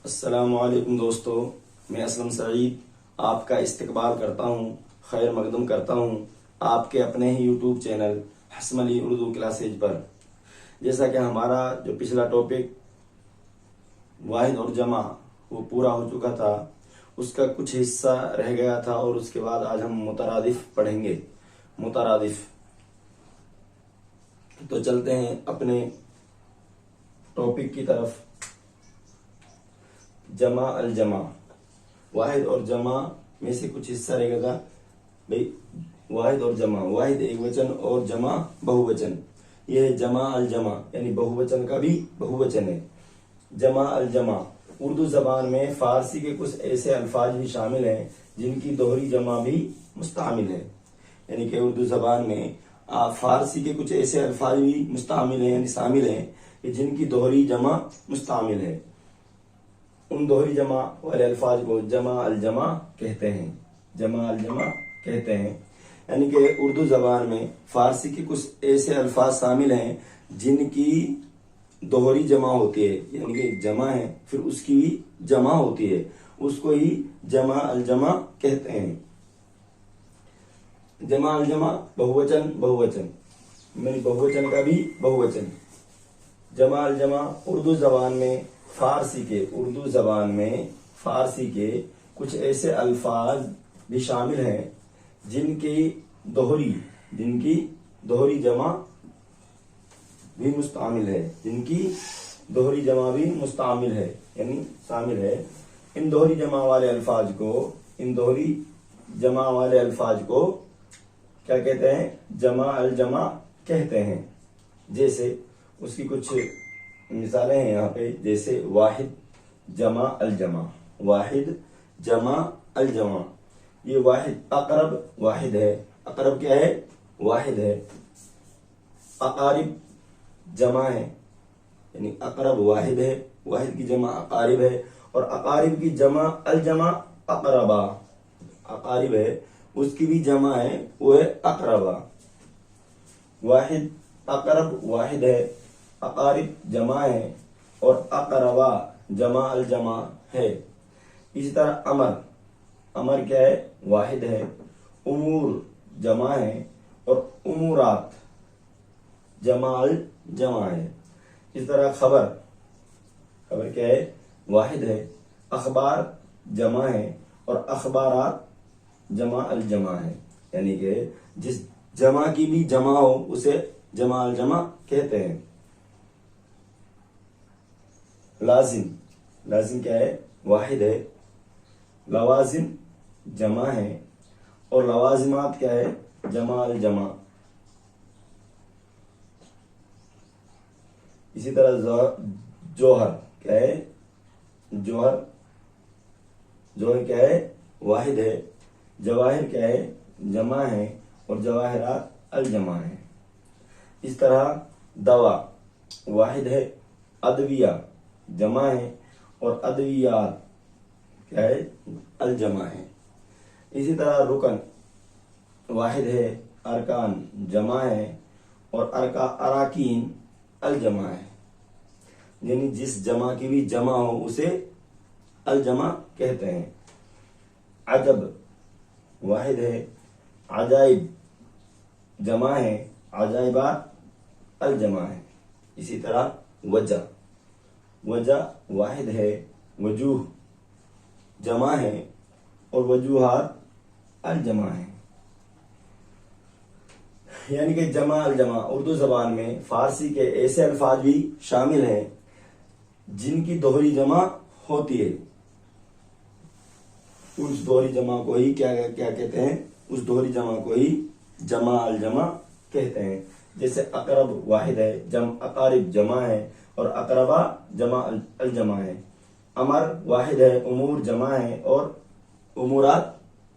अस्सलामुअलैकुम दोस्तों, मैं असलम सईद आपका इस्तकबाल करता हूँ, खैर मकदम करता हूँ आपके अपने ही यूट्यूब चैनल हसमली उर्दू क्लासेज पर। जैसा कि हमारा जो पिछला टॉपिक वाहिद और जमा वो पूरा हो चुका था, उसका कुछ हिस्सा रह गया था और उसके बाद आज हम मुतरादिफ पढ़ेंगे। मुतरादिफ, तो चलते हैं अपने टॉपिक की तरफ। जमा अल जमा, वाहिद और जमा में से कुछ हिस्सा रहेगा भाई। वाहिद और जमा, वाहिद एक वचन और जमा बहुवचन। यह है जमा अल जमा, यानी बहुवचन का भी बहुवचन है। जमा अल जमा, उर्दू जबान में फारसी के कुछ ऐसे अल्फाज भी शामिल हैं जिनकी दोहरी जमा भी मुस्तामिल है। यानी कि उर्दू जबान में फारसी के कुछ ऐसे अल्फाज भी मुस्तामिल हैं, यानी शामिल हैं कि जिनकी दोहरी जमा मुस्तामिल है। उन दोहरी जमा वाले अल्फाज को जमा अल जमा कहते हैं। जमा अल जमा कहते हैं, यानी कि उर्दू जबान में फारसी के कुछ ऐसे अल्फाज शामिल हैं जिनकी दोहरी जमा होती है, यानी कि जमा है फिर उसकी भी जमा होती है, उसको ही जमा अल जमा कहते हैं। जमा अल जमा बहुवचन बहुवचन, यानी बहुवचन का भी बहुवचन। जमा अल जमा उर्दू जबान में उर्दू जबान में फारसी के कुछ ऐसे अल्फाज भी शामिल हैं जिनकी दोहरी जमा भी मुस्तामिल है, दोहरी जमा भी मुस्तामिल है, यानी शामिल है। इन दोहरी जमा वाले अल्फाज को क्या कहते हैं? जमा अल जमा कहते हैं। जैसे उसकी कुछ मिसालें हैं यहाँ पे, जैसे वाहिद जमा अल जमा, वाहिद जमा अल जमा। ये वाहिद अकरब वाहिद है, अकरब क्या है? वाहिद है। अकारिब जमा है, यानी अकरब वाहिद है, वाहिद की जमा अकारिब है, और अकारिब की जमा अल जमा अकरबा। अकारिब है उसकी भी जमा है, वो है अकरबा। वाहिद अकरब वाहिद है, अकारिब जमा है, और अकरबा जमा अल जमा है। इसी तरह अमर क्या है? वाहिद है। उमूर जमा है, और उमूरात जमा अल जमा है। इस तरह खबर क्या है? वाहिद है। अखबार जमा है, और अखबारात जमा अल जमा है, यानी कि जिस जमा की भी जमा हो उसे जमा अल जमा कहते हैं। लाजिम क्या है? वाहिद है। लवाजिम जमा है, और लवाजिमात क्या है? जमा अल जमा। इसी तरह जोहर क्या है? जोहर क्या है? वाहिद है। जवाहिर क्या है? जमा है, और जवाहिरात अल जमा है। इस तरह दवा वाहिद है। अदविया जमा है, और अदवियात क्या है? अल जमा है। इसी तरह रुकन वाहिद है। अरकान जमा है, और अराकीन अल जमा है, यानी जिस जमा की भी जमा हो उसे अल जमा कहते हैं। अजब वाहिद है। अजाइब जमा है, अजाइबात अल जमा है। इसी तरह वजह वाहिद है। वजूह जमा है, और वजूहात अल जमा है। यानी कि जमा अल जमा उर्दू जबान में फारसी के ऐसे अल्फाज भी शामिल हैं जिनकी दोहरी जमा होती है। उस दोहरी जमा को ही क्या कहते हैं? उस दोहरी जमा को ही जमा अल जमा कहते हैं। जैसे अकरब वाहिद है, अकारिब जमा है, और अकरबा जमा अल जमा है। अमर वाहिद है, उमूर जमा है, और उमूरात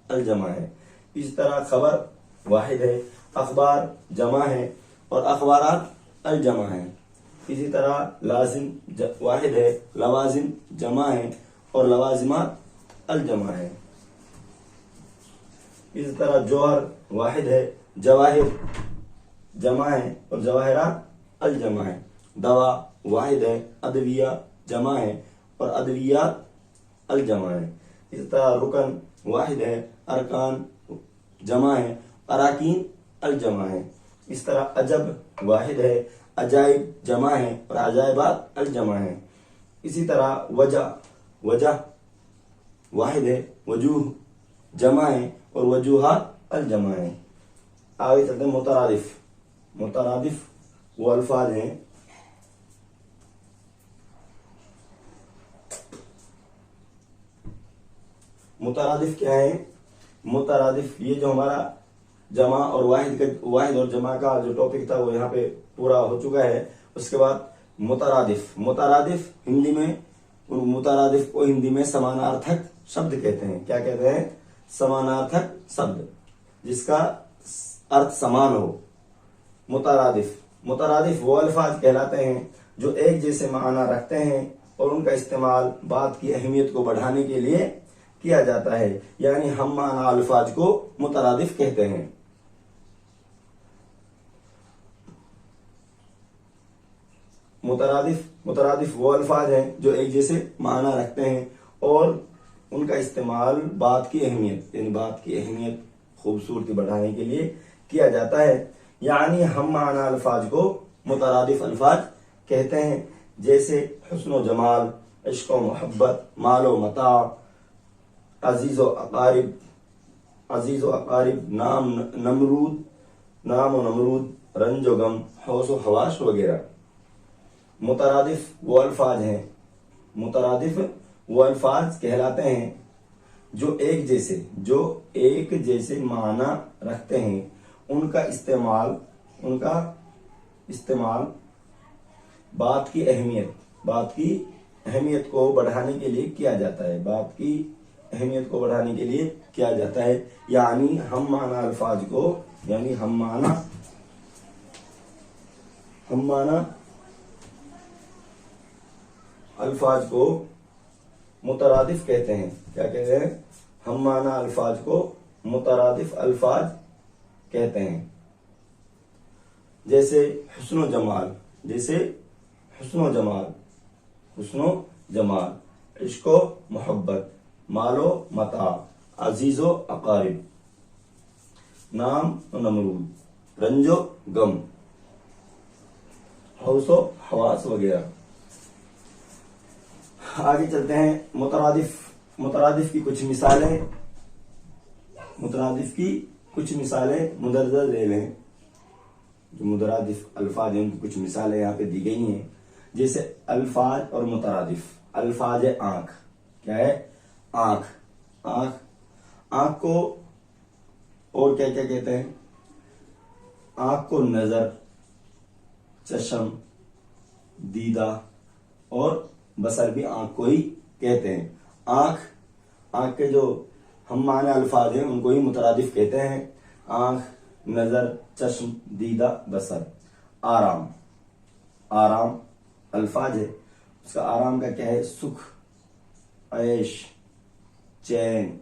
अल जमा है। इस तरह खबर वाहिद है। अखबार जमा है, और अखबारात अल जमा है। इसी तरह लाजिम वाहिद है। लवाजिम जमा है, और लवाजिमात अल जमा है। इसी तरह जौहर वाहिद है। जवाहिर जमा है, और जवाहिरात अल जमा है। दवा वाहिद है। अदविया जमा है, और अदवियात अल जमा है। इस तरह रुकन वाहिद है, अरकान जमा है, अराकीन अल जमा है। इस तरह अजब वाहिद है, अजाइब जमा है और अजाइबात अल जमा है। इसी तरह वजह वजह वाहिद है, वजूह जमा है और वजूहात अल जमा है। आगे चलते हैं मुतरादिफ। मुतरादिफ वो अल्फाज हैं मुतरादिफ क्या है? मुतरादिफ ये जो हमारा जमा और वाहिद और जमा का जो टॉपिक था वो यहाँ पे पूरा हो चुका है। उसके बाद मुतरादिफ। मुतरादिफ हिंदी में, मुतरादिफ को हिंदी में समानार्थक शब्द कहते हैं। क्या कहते हैं? समानार्थक शब्द जिसका अर्थ समान हो। मुतरादिफ मुतरादिफ वो अल्फाज कहलाते हैं जो एक जैसे माना रखते हैं और उनका इस्तेमाल बात की अहमियत को बढ़ाने के लिए किया जाता है, यानी हम माना अल्फाज को मुतरादिफ कहते हैं। मुतरादिफ वो अल्फाज हैं जो एक जैसे माना रखते हैं और उनका इस्तेमाल बात की अहमियत यानी बात की अहमियत खूबसूरती बढ़ाने के लिए किया जाता है, यानी हम माना अल्फाज को मुतरादिफ अल्फाज कहते हैं। जैसे हुस्न जमाल, इश्क मोहब्बत, मालो मता, अजीज़ो अकारिब, नाम नमरूद, रंजो गम, हौसो हवाश वगैरह। मुतरादिफ वो अल्फाज हैं, मुतरादिफ वो अल्फाज कहलाते हैं जो एक जैसे माना रखते हैं। उनका इस्तेमाल बात की अहमियत को बढ़ाने के लिए किया जाता है। बात की अहमियत को बढ़ाने के लिए किया जाता है, यानी हम माना अल्फाज को, यानी हम माना अल्फाज को मुतरादिफ कहते हैं। क्या कहते हैं? हम माना अल्फाज को मुतरादिफ अल्फाज कहते हैं। जैसे हुस्न जमाल, इश्को मोहब्बत, मालो मता, अजीजो अकारिब, नाम नमरूद, रंजो गम, हौसो हवास वगैरह। आगे चलते हैं मुतरादिफ की कुछ मिसालें मुदर्रज ले लें। जो मुतरादिफ अल्फाज हैं उनकी कुछ मिसालें यहाँ पे दी गई हैं। जैसे अल्फाज और मुतरादिफ। अल्फाज है आंख। क्या है? आंख को और क्या क्या कहते हैं? आंख को नजर, चश्म, दीदा और बसर भी आंख को ही कहते हैं। आंख के जो हम माने अल्फाज हैं उनको ही मुतरादिफ कहते हैं। आंख, नजर, चश्म, दीदा, बसर। आराम अल्फाज है, उसका आराम का क्या है? सुख, ऐश, चैन,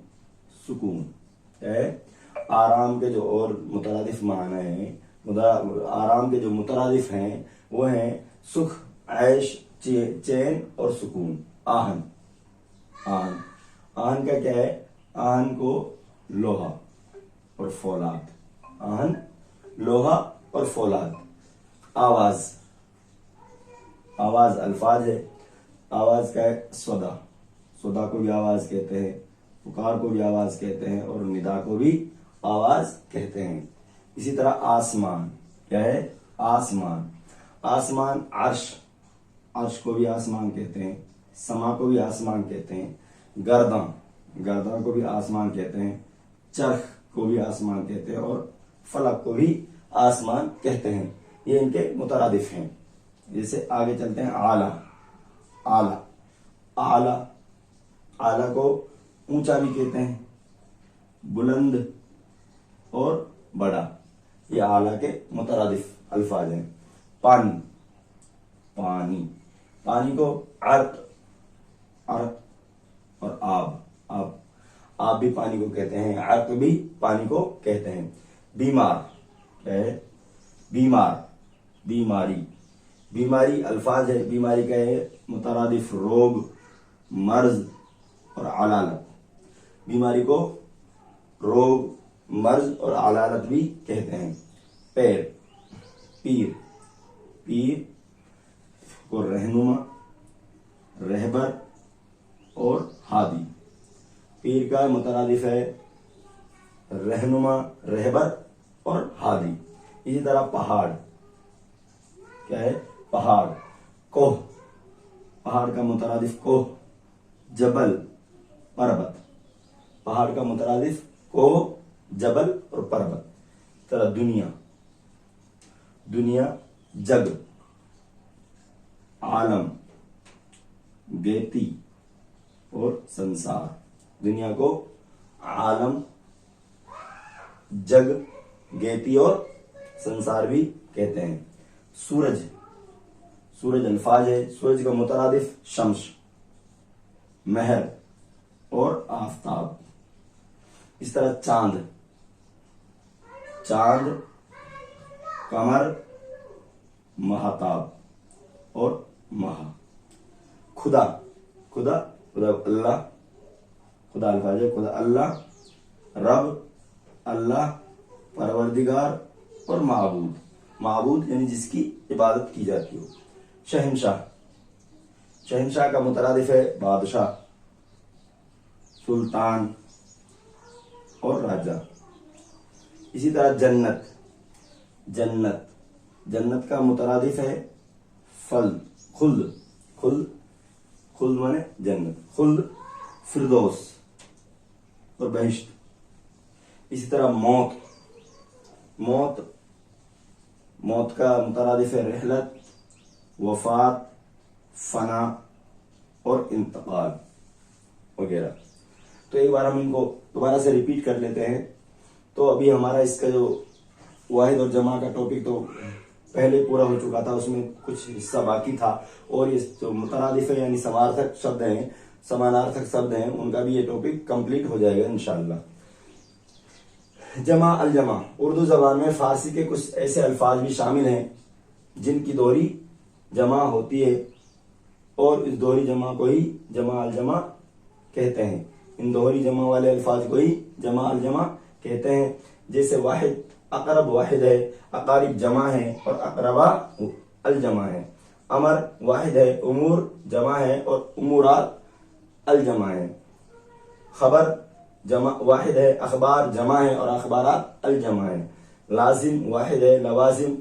सुकून है। आराम के जो और मुतरादिफ माने हैं, आराम के जो मुतरादिफ हैं वो हैं सुख, ऐश, चैन और सुकून। आहन का क्या है? आहन को लोहा और फौलाद। आवाज अल्फाज है। आवाज का है सदा को भी आवाज कहते हैं, पुकार को भी आवाज कहते हैं और निदा को भी आवाज कहते हैं। इसी तरह आसमान क्या है? आसमान अर्श को भी आसमान कहते हैं, समा को भी आसमान कहते हैं, गर्दन को भी आसमान कहते हैं, चरख को भी आसमान कहते हैं और फलक को भी आसमान कहते हैं। ये इनके मुतरादिफ हैं। जैसे आगे चलते हैं आला को ऊंचा भी कहते हैं, बुलंद और बड़ा। ये आला के मुतरादिफ अल्फाज हैं। पानी को अर्क और आब भी पानी को कहते हैं, अर्क भी पानी को कहते हैं। बीमारी अल्फाज है। बीमारी का है मुतरादिफ रोग, मर्ज और अलालत। बीमारी को रोग, मर्ज और अलालत भी कहते हैं। पैर, पीर, पीर को रहनुमा, रहबर और हादी। पीर का मुतरादिफ है रहनुमा, रहबर और हादी। इसी तरह पहाड़, क्या है? पहाड़। कोह, पहाड़ का मुतरादिफ कोह, जबल, पर्वत। पहाड़ का मुतरादिफ कोह, जबल और पर्वत। तरह दुनिया, दुनिया जग, आलम, गेती और संसार। दुनिया को आलम, जग, गेती और संसार भी कहते हैं। सूरज, सूरज अल्फाज है। सूरज का मुतरादिफ शम्स, महर और आफताब। इस तरह चांद, चांद, कमर, महताब और महा। खुदा, खुदा, खुदा अल्लाह, खुदा अल्फाज है। खुदा अल्लाह, रब, अल्लाह, परवरदिगार और माबूद। माबूद यानी जिसकी इबादत की जाती हो। शहंशाह, शहंशाह का मुतरादिफ है बादशाह, सुल्तान और राजा। इसी तरह जन्नत, जन्नत, जन्नत का मुतरादिफ है फल, खुल्द, खुल्द, खुल्द माने जन्नत, खुल्द, फिरदौस और बहिश्त। इसी तरह मौत, मौत, मौत का मुतरादिफ है रहलत, वफात, फना और इंतकाल वगैरह। तो एक बार हम इनको दोबारा से रिपीट कर लेते हैं। तो अभी हमारा इसका जो वाहिद और जमा का टॉपिक तो पहले पूरा हो चुका था, उसमें कुछ हिस्सा बाकी था। और ये जो मुतरादिफ है यानी समार्थक शब्द हैं, समानार्थक शब्द हैं, उनका भी ये टॉपिक कंप्लीट हो जाएगा इंशाअल्लाह। जमा अल जमा, उर्दू जबान में फारसी के कुछ ऐसे अल्फाज भी शामिल हैं जिनकी दोहरी जमा होती है और इस दोहरी जमा को ही जमा अल जमा कहते हैं। इन दोहरी जमा वाले अल्फाज को ही जमा अल जमा कहते हैं। जैसे वाहिद, अकरब वाहिद है, अकारिब जमा है और अकरबा अल जमा है। अमर वाहिद है, उमूर जमा है और उमूरात अल जमा है। खबर जमा वाहिद है, अखबार जमा है और अखबारात अल जमा है। लाजिम वाहिद है, लवाजिम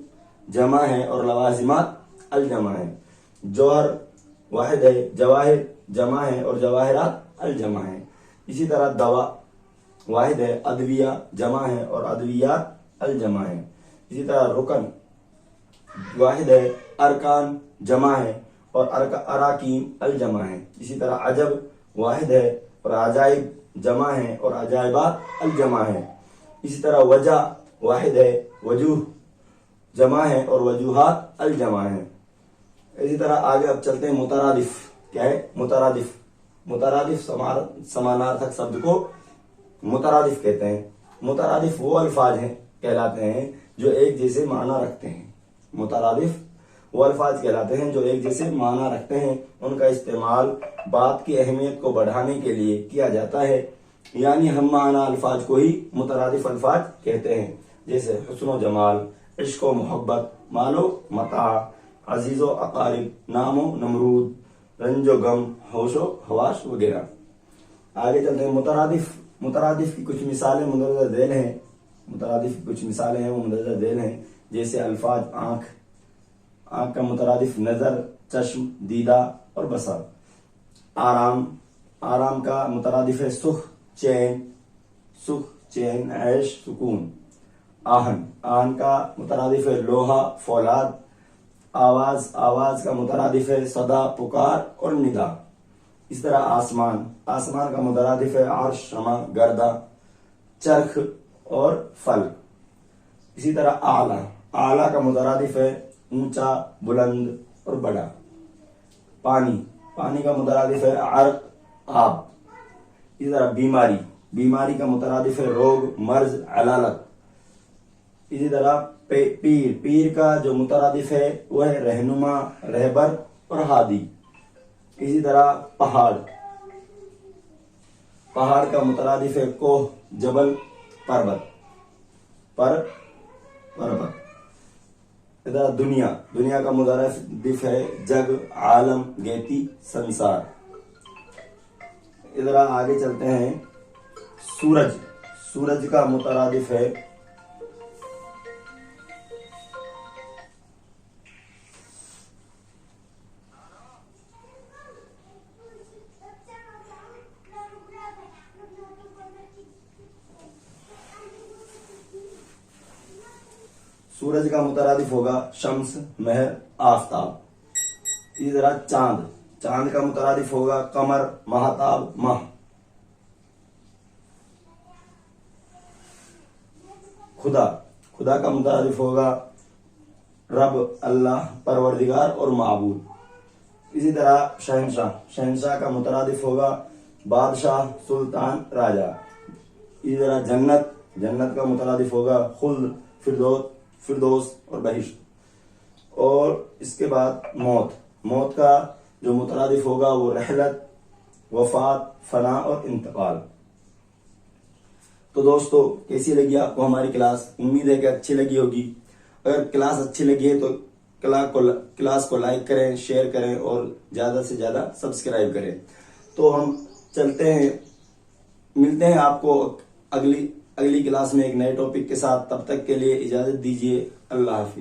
जमा है और लवाजिमात अल जमा है। जौहर वाहिद है, जवाहिर जमा है और जवाहिरात अल जमा है। इसी तरह दवा वाहिद है, अदविया जमा है और अदवियात अल जमा है। इसी तरह रुकन वाहिद है, अरकान जमा है और अराकीन अल जमा है। इसी तरह अजब वाहिद है और अजाइब जमा है और अजाइबात अल जमा है। इसी तरह वजह वाहिद है, वजूह जमा है और वजूहात अल जमा है। इसी तरह आगे अब चलते हैं मुतरादिफ। क्या है मुतरादिफ? मुतरादिफ समानार्थक शब्द को मुतरादिफ कहते हैं। मुतरादिफ वो अल्फाज हैं कहलाते हैं जो एक जैसे माना रखते हैं। मुतरादिफ वो अल्फाज कहलाते हैं जो एक जैसे माना रखते हैं। उनका इस्तेमाल बात की अहमियत को बढ़ाने के लिए किया जाता है, यानी हम माना अल्फाज को ही मुतरादिफ अल्फाज कहते हैं। जैसे हुस्न जमाल, इश्क व मोहब्बत, मालो मता, अजीजो अकारिब, नामो नमरूद, रंजो गम, होशो हवाश वगैरह। आगे चलते हैं मुतरादिफ। मुतरादिफ की कुछ मिसालें मुंदरजा झैल हैं। मुतरादिफ की कुछ मिसालें हैं वो मुंदरजा झैल हैं। जैसे अल्फाज आंख, आंख का मुतरादिफ नजर, चश्म, दीदा और बसर। आराम, आराम का मुतरादिफ है सुख, चैन, सुख, चैन, ऐश, सुकून। आहन, आहन का मुतरादिफ है लोहा, फौलाद। आवाज, आवाज का मुतरादिफ है सदा, पुकार और निदा। इस तरह आसमान, आसमान का मुतरादिफ है अर्श, शमा, गर्दा, चरख और फल। इसी तरह आला, आला का मुतरादिफ है ऊंचा, बुलंद और बड़ा। पानी, पानी का मुतरादिफ है अर्क, आब। इसी तरह बीमारी, बीमारी का मुतरादिफ है रोग, मर्ज, अलालत। इसी तरह पीर, पीर का जो मुतरादिफ है वह है रहनुमा, रहबर और हादी। इसी तरह पहाड़, पहाड़ का मुतरादिफ है कोह, जबल, पर्वत, पर्वत। इधर दुनिया, दुनिया का मुतरादिफ है जग, आलम, गेती, संसार। इधर आगे चलते हैं, सूरज, सूरज का मुतरादिफ है सूरज का मुतरादिफ होगा शम्स, महर, आफताब। इसी तरह चांद, चांद का मुतरादिफ होगा कमर, महताब, माह। खुदा, खुदा का मुतरादिफ होगा रब, अल्लाह, परवरदिगार और माबूद। इसी तरह शहंशाह, शहंशाह का मुतरादिफ होगा बादशाह, सुल्तान, राजा। इसी तरह जन्नत, जन्नत का मुतरादिफ होगा खुल्द, फिरदौस और बहिश्त। और इसके बाद मौत, मौत का जो मुतरादिफ होगा वो रहलत, वफात, फना और इंतकाल। तो दोस्तों, कैसी लगी आपको हमारी क्लास? उम्मीद है कि अच्छी लगी होगी। अगर क्लास अच्छी लगी है तो क्लास को लाइक करें, शेयर करें और ज्यादा से ज्यादा सब्सक्राइब करें। तो हम चलते हैं, मिलते हैं आपको अगली क्लास में एक नए टॉपिक के साथ। तब तक के लिए इजाजत दीजिए। अल्लाह हाफिज।